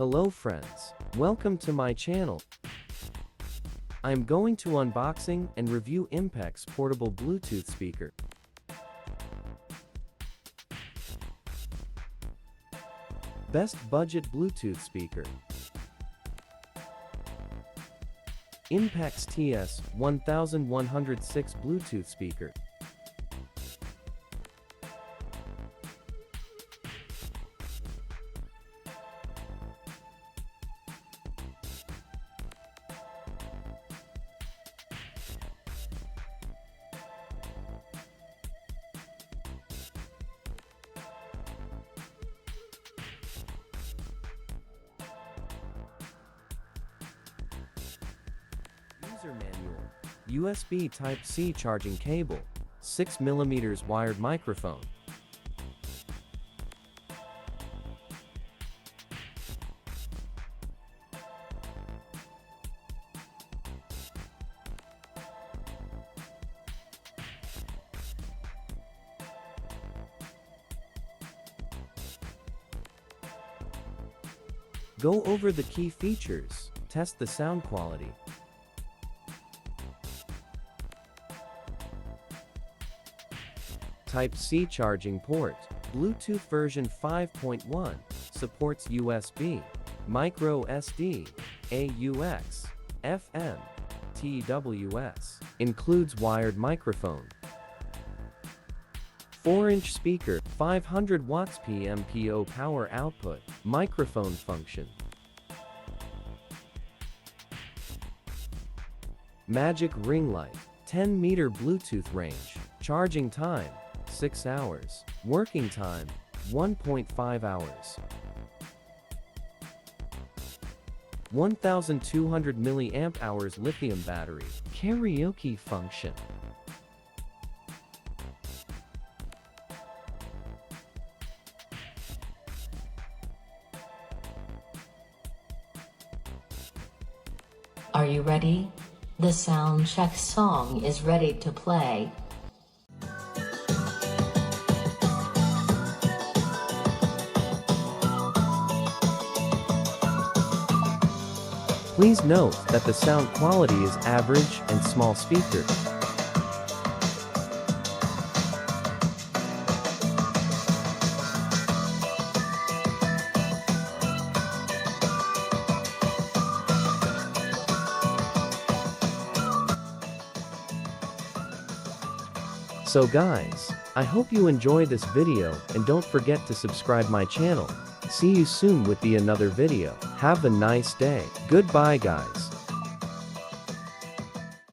Hello friends, welcome to my channel. I'm going to unboxing and review Impex portable Bluetooth speaker. Best budget Bluetooth speaker. Impex TS1106 Bluetooth speaker. User manual. USB Type-C charging cable. 6mm wired microphone. Go over the key features. Test the sound quality. Type-C charging port. Bluetooth version 5.1. Supports USB, micro SD, AUX, FM, TWS. Includes wired microphone. 4-inch speaker, 500 watts PMPO power output, microphone function. Magic ring light, 10-meter Bluetooth range, charging time, 6 hours. Working time, 1.5 hours. 1200 milliamp hours lithium battery. Karaoke function. Are you ready? The sound check song is ready to play. Please note that the sound quality is average and small speaker. So guys, I hope you enjoy this video and don't forget to subscribe my channel. See you soon with another video. Have a nice day. Goodbye guys.